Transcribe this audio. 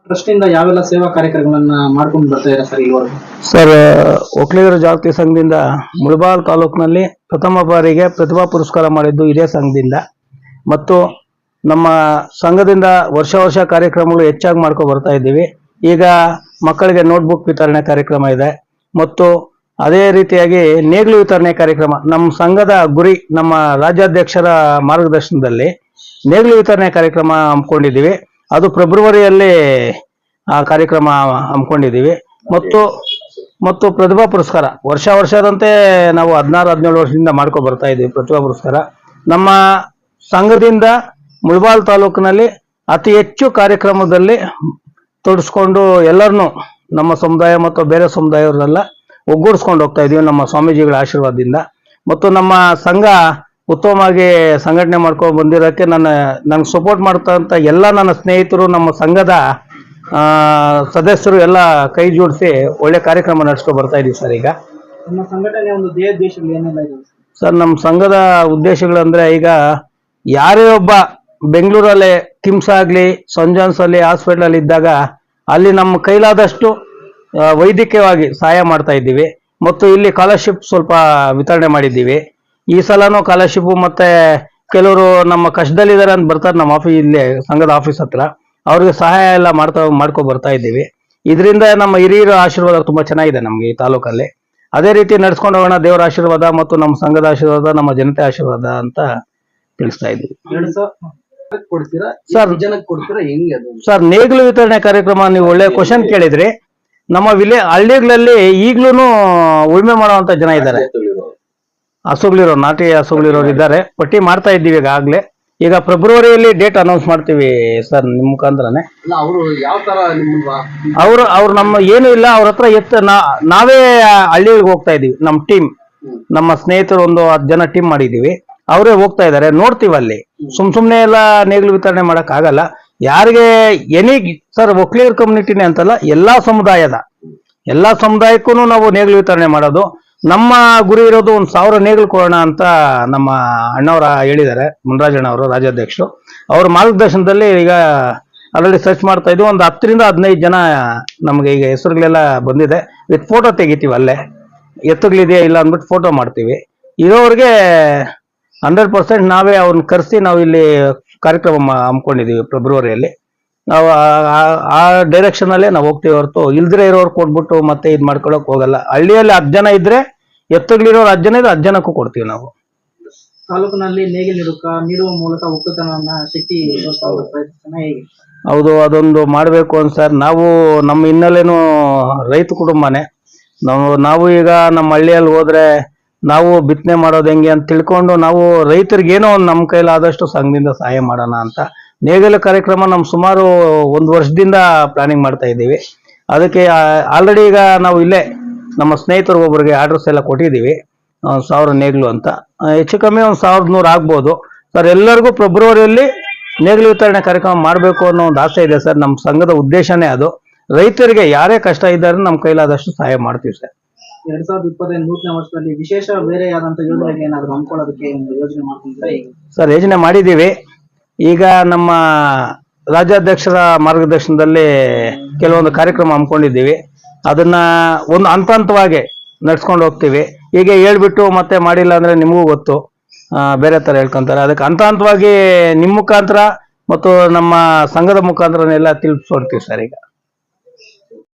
ಟ್ರಸ್ಟಿಂದ ಯಾವೆಲ್ಲ ಸೇವಾ ಕಾರ್ಯಕ್ರಮಗಳನ್ನ ಮಾಡ್ಕೊಂಡು ಬರ್ತಾ ಇದ್ದಾರೆ ಸರ್ ಇಲ್ಲಿವರೆಗೂ? ಸರ್, ಒಕ್ಕಲಿಗರ ಜಾಗೃತಿ ಸಂಘದಿಂದ ಮುಳಬಾಲ್ ತಾಲೂಕಿನಲ್ಲಿ ಪ್ರಥಮ ಬಾರಿಗೆ ಪ್ರತಿಭಾ ಪುರಸ್ಕಾರ ಮಾಡಿದ್ದು ಇದೇ ಸಂಘದಿಂದ. ಮತ್ತು ನಮ್ಮ ಸಂಘದಿಂದ ವರ್ಷ ಕಾರ್ಯಕ್ರಮಗಳು ಹೆಚ್ಚಾಗಿ ಮಾಡ್ಕೊಂಡು ಬರ್ತಾ ಇದ್ದೀವಿ. ಈಗ ಮಕ್ಕಳಿಗೆ ನೋಟ್ಬುಕ್ ವಿತರಣೆ ಕಾರ್ಯಕ್ರಮ ಇದೆ. ಮತ್ತು ಅದೇ ರೀತಿಯಾಗಿ ನೇಗಿಲು ವಿತರಣೆ ಕಾರ್ಯಕ್ರಮ ನಮ್ಮ ಸಂಘದ ಗುರಿ, ನಮ್ಮ ರಾಜ್ಯಾಧ್ಯಕ್ಷರ ಮಾರ್ಗದರ್ಶನದಲ್ಲಿ ನೇಗಿಲು ವಿತರಣೆ ಕಾರ್ಯಕ್ರಮ ಹಮ್ಮಿಕೊಂಡಿದ್ದೀವಿ. ಅದು ಫೆಬ್ರವರಿಯಲ್ಲಿ ಆ ಕಾರ್ಯಕ್ರಮ ಹಮ್ಮಿಕೊಂಡಿದ್ದೀವಿ. ಮತ್ತು ಪ್ರತಿಭಾ ಪುರಸ್ಕಾರ ವರ್ಷದಂತೆ ನಾವು 16-17 ವರ್ಷದಿಂದ ಮಾಡ್ಕೊ ಬರ್ತಾ ಇದ್ದೀವಿ. ಪ್ರತಿಭಾ ಪುರಸ್ಕಾರ ನಮ್ಮ ಸಂಘದಿಂದ ಮುಳಬಾಲ್ ತಾಲೂಕಿನಲ್ಲಿ ಅತಿ ಹೆಚ್ಚು ಕಾರ್ಯಕ್ರಮದಲ್ಲಿ ತೊಡಸ್ಕೊಂಡು ಎಲ್ಲರನ್ನೂ ನಮ್ಮ ಸಮುದಾಯ ಮತ್ತು ಬೇರೆ ಸಮುದಾಯವರೆಲ್ಲ ಒಗ್ಗೂಡಿಸ್ಕೊಂಡು ಹೋಗ್ತಾ ಇದೀವಿ ನಮ್ಮ ಸ್ವಾಮೀಜಿಗಳ ಆಶೀರ್ವಾದದಿಂದ. ಮತ್ತು ನಮ್ಮ ಸಂಘ ಉತ್ತಮವಾಗಿ ಸಂಘಟನೆ ಮಾಡ್ಕೊಂಡು ಬಂದಿರೋಕ್ಕೆ ನನಗೆ ಸಪೋರ್ಟ್ ಮಾಡ್ತಂತ ಎಲ್ಲ ನನ್ನ ಸ್ನೇಹಿತರು, ನಮ್ಮ ಸಂಘದ ಸದಸ್ಯರು ಎಲ್ಲ ಕೈ ಜೋಡಿಸಿ ಒಳ್ಳೆ ಕಾರ್ಯಕ್ರಮ ನಡೆಸ್ಕೊಂಡು ಬರ್ತಾ ಇದೀವಿ ಸರ್. ಈಗ ನಮ್ಮ ಸಂಘಟನೆ ಒಂದು ದೇಶಗಳು ಏನೆಲ್ಲ ಇದೆ ಸರ್? ನಮ್ಮ ಸಂಘದ ಉದ್ದೇಶಗಳಂದ್ರೆ, ಈಗ ಯಾರೇ ಒಬ್ಬ ಬೆಂಗಳೂರಲ್ಲಿ ಕಿಮ್ಸ್ ಆಗಲಿ, ಸಂಜಾನ್ಸ್ ಅಲ್ಲಿ ಹಾಸ್ಪಿಟಲ್ ಅಲ್ಲಿ ಇದ್ದಾಗ ಅಲ್ಲಿ ನಮ್ಮ ಕೈಲಾದಷ್ಟು ವೈದ್ಯಕೀಯವಾಗಿ ಸಹಾಯ ಮಾಡ್ತಾ ಇದ್ದೀವಿ. ಮತ್ತು ಇಲ್ಲಿ ಸ್ಕಾಲರ್ಶಿಪ್ ಸ್ವಲ್ಪ ವಿತರಣೆ ಮಾಡಿದ್ದೀವಿ. ಈ ಸಲನೂ ಸ್ಕಾಲರ್ಶಿಪ್ ಮತ್ತೆ ಕೆಲವರು ನಮ್ಮ ಕಷ್ಟದಲ್ಲಿದ್ದಾರೆ ಅಂತ ಬರ್ತಾರೆ ನಮ್ಮ ಇಲ್ಲಿ ಸಂಘದ ಆಫೀಸ್ ಹತ್ರ, ಅವ್ರಿಗೆ ಸಹಾಯ ಎಲ್ಲ ಮಾಡ್ಕೊ ಬರ್ತಾ ಇದ್ದೀವಿ. ಇದರಿಂದ ನಮ್ಮ ಹಿರಿಯರ ಆಶೀರ್ವಾದ ತುಂಬಾ ಚೆನ್ನಾಗಿದೆ ನಮ್ಗೆ ಈ ತಾಲೂಕಲ್ಲಿ. ಅದೇ ರೀತಿ ನಡ್ಸ್ಕೊಂಡು ಹೋಗೋಣ. ದೇವರ ಆಶೀರ್ವಾದ ಮತ್ತು ನಮ್ಮ ಸಂಘದ ಆಶೀರ್ವಾದ, ನಮ್ಮ ಜನತೆ ಆಶೀರ್ವಾದ ಅಂತ ತಿಳಿಸ್ತಾ ಇದ್ದೀವಿ. ಸರ್, ನೇಗಿಲು ವಿತರಣೆ ಕಾರ್ಯಕ್ರಮ ನೀವು ಒಳ್ಳೆ ಕ್ವಶನ್ ಕೇಳಿದ್ರಿ. ನಮ್ಮ ಹಳ್ಳಿಗಳಲ್ಲಿ ಈಗ್ಲೂ ಉಳುಮೆ ಮಾಡುವಂತ ಜನ ಇದ್ದಾರೆ, ಹಸುಗಳಿರೋರು, ನಾಟಿ ಹಸುಗಳಿರೋರು ಇದ್ದಾರೆ. ಪಟ್ಟಿ ಮಾಡ್ತಾ ಇದ್ದೀವಿ ಈಗಾಗಲೇ. ಈಗ ಫೆಬ್ರವರಿಯಲ್ಲಿ ಡೇಟ್ ಅನೌನ್ಸ್ ಮಾಡ್ತೀವಿ ಸರ್ ನಿಮ್ಮ ಮುಖಾಂತರನೇ. ಅವ್ರು ನಮ್ಮ ಏನು ಇಲ್ಲ, ಅವ್ರ ಹತ್ರ ನಾವೇ ಹಳ್ಳಿಗೆ ಹೋಗ್ತಾ ಇದೀವಿ. ನಮ್ಮ ಟೀಮ್, ನಮ್ಮ ಸ್ನೇಹಿತರು ಒಂದು 10 ಜನ ಟೀಮ್ ಮಾಡಿದೀವಿ. ಅವರೇ ಹೋಗ್ತಾ ಇದ್ದಾರೆ, ನೋಡ್ತೀವಿ ಅಲ್ಲಿ. ಸುಮ್ನೆ ಎಲ್ಲ ನೇಗಿಲು ವಿತರಣೆ ಮಾಡಕ್ ಆಗಲ್ಲ. ಯಾರಿಗೆ ಸರ್, ಒಕ್ಕಲಿಗರ ಕಮ್ಯುನಿಟಿನೇ ಅಂತಲ್ಲ, ಎಲ್ಲಾ ಸಮುದಾಯಕ್ಕೂ ನಾವು ನೇಗಿಲು ವಿತರಣೆ ಮಾಡೋದು. ನಮ್ಮ ಗುರಿ ಇರೋದು 1000 ನೇಗಿಲು ಕೊಡೋಣ ಅಂತ ನಮ್ಮ ಅಣ್ಣವರ ಹೇಳಿದ್ದಾರೆ, ಮುನ್ರಾಜಣ್ಣವರು ರಾಜ್ಯಾಧ್ಯಕ್ಷರು. ಅವ್ರ ಮಾರ್ಗದರ್ಶನದಲ್ಲಿ ಈಗ ಆಲ್ರೆಡಿ ಸರ್ಚ್ ಮಾಡ್ತಾ ಇದ್ವಿ. ಒಂದು 10-15 ಜನ ನಮ್ಗೆ ಈಗ ಹೆಸರುಗಳೆಲ್ಲ ಬಂದಿದೆ. ವಿತ್ ಫೋಟೋ ತೆಗಿತೀವಿ, ಅಲ್ಲೇ ಎತ್ತುಗಳಿದೆಯಾ ಇಲ್ಲ ಅಂದ್ಬಿಟ್ಟು ಫೋಟೋ ಮಾಡ್ತೀವಿ. ಇರೋರಿಗೆ 100% ನಾವೇ ಅವ್ರನ್ನ ಕರೆಸಿ ನಾವು ಇಲ್ಲಿ ಕಾರ್ಯಕ್ರಮ ಹಮ್ಮಿಕೊಂಡಿದ್ದೀವಿ ಫೆಬ್ರವರಿಯಲ್ಲಿ. ನಾವು ಆ ಡೈರೆಕ್ಷನ್ ಅಲ್ಲೇ ನಾವು ಹೋಗ್ತೀವಿ ಹೊರತು ಇಲ್ದ್ರೆ ಇರೋರು ಕೊಟ್ಬಿಟ್ಟು ಮತ್ತೆ ಇದು ಮಾಡ್ಕೊಳಕ್ ಹೋಗಲ್ಲ. ಹಳ್ಳಿಯಲ್ಲಿ 10 ಜನ ಇದ್ರೆ, ಎತ್ತುಗಳಿರೋರು 10 ಜನ ಇದ್ರೆ 10 ಜನಕ್ಕೂ ಕೊಡ್ತೀವಿ ನಾವು. ತಾಲೂಕಿನಲ್ಲಿ ನೇಗಿಲು ನೀಡುವ ಮೂಲಕ ಒಕ್ಕಲತನವನ್ನ ಶಕ್ತಿ ಹೇಗೆ? ಹೌದು, ಅದೊಂದು ಮಾಡಬೇಕು ಅಂತ ಸರ್. ನಾವು ನಮ್ಮ ಹಿನ್ನೆಲೆನೂ ರೈತ ಕುಟುಂಬನೇ. ನಾವು ಈಗ ನಮ್ಮ ಹಳ್ಳಿಯಲ್ಲಿ ಹೋದ್ರೆ ನಾವು ಬಿತ್ತನೆ ಮಾಡೋದು ಹೆಂಗೆ ಅಂತ ತಿಳ್ಕೊಂಡು ನಾವು ರೈತರಿಗೆ ಏನೋ ಒಂದು ನಮ್ಮ ಕೈಲಾದಷ್ಟು ಸಂಘದಿಂದ ಸಹಾಯ ಮಾಡೋಣ ಅಂತ ನೇಗಿಲು ಕಾರ್ಯಕ್ರಮ ನಮ್ಮ ಸುಮಾರು 1 ವರ್ಷದಿಂದ ಪ್ಲಾನಿಂಗ್ ಮಾಡ್ತಾ ಇದ್ದೀವಿ. ಅದಕ್ಕೆ ಆಲ್ರೆಡಿ ಈಗ ನಾವು ಇಲ್ಲೇ ನಮ್ಮ ಸ್ನೇಹಿತರು ಒಬ್ಬರಿಗೆ ಆರ್ಡರ್ಸ್ ಎಲ್ಲ ಕೊಟ್ಟಿದ್ದೀವಿ. 1000 ನೇಗಿಲು ಅಂತ, ಹೆಚ್ಚು ಕಮ್ಮಿ 1100 ಆಗ್ಬೋದು ಸರ್. ಎಲ್ಲರಿಗೂ ಫೆಬ್ರವರಿಯಲ್ಲಿ ನೇಗಿಲು ವಿತರಣೆ ಕಾರ್ಯಕ್ರಮ ಮಾಡಬೇಕು ಅನ್ನೋ ಒಂದು ಆಸೆ ಇದೆ ಸರ್. ನಮ್ಮ ಸಂಘದ ಉದ್ದೇಶನೇ ಅದು. ರೈತರಿಗೆ ಯಾರೇ ಕಷ್ಟ ಇದ್ದಾರೆ ನಮ್ಮ ಕೈಲಾದಷ್ಟು ಸಹಾಯ ಮಾಡ್ತೀವಿ ಸರ್. 2025 ನೂತನ ವರ್ಷದಲ್ಲಿ ವಿಶೇಷ ಬೇರೆ ಆದಂತ ಯೋಜನೆಗೆ ಏನಾದ್ರು ಹಮ್ಮಿಕೊಳ್ಳೋದಕ್ಕೆ ಒಂದು ಯೋಜನೆ ಮಾಡ್ಕೊಂಡ್ರೆ ಸರ್? ಯೋಜನೆ ಮಾಡಿದ್ದೀವಿ. ಈಗ ನಮ್ಮ ರಾಜ್ಯಾಧ್ಯಕ್ಷರ ಮಾರ್ಗದರ್ಶನದಲ್ಲಿ ಕೆಲವೊಂದು ಕಾರ್ಯಕ್ರಮ ಹಮ್ಮಿಕೊಂಡಿದ್ದೀವಿ. ಅದನ್ನ ಒಂದು ಹಂತವಾಗಿ ನಡ್ಸ್ಕೊಂಡು ಹೋಗ್ತೀವಿ. ಹೀಗೆ ಹೇಳ್ಬಿಟ್ಟು ಮತ್ತೆ ಮಾಡಿಲ್ಲ ಅಂದ್ರೆ ನಿಮಗೂ ಗೊತ್ತು, ಬೇರೆ ತರ ಹೇಳ್ಕೊಂತಾರೆ. ಅದಕ್ಕೆ ಹಂತವಾಗಿ ನಿಮ್ಮ ಮುಖಾಂತರ ಮತ್ತು ನಮ್ಮ ಸಂಘದ ಮುಖಾಂತರನೆಲ್ಲ ತಿಳಿಸ್ಕೊಡ್ತೀವಿ ಸರ್ ಈಗ.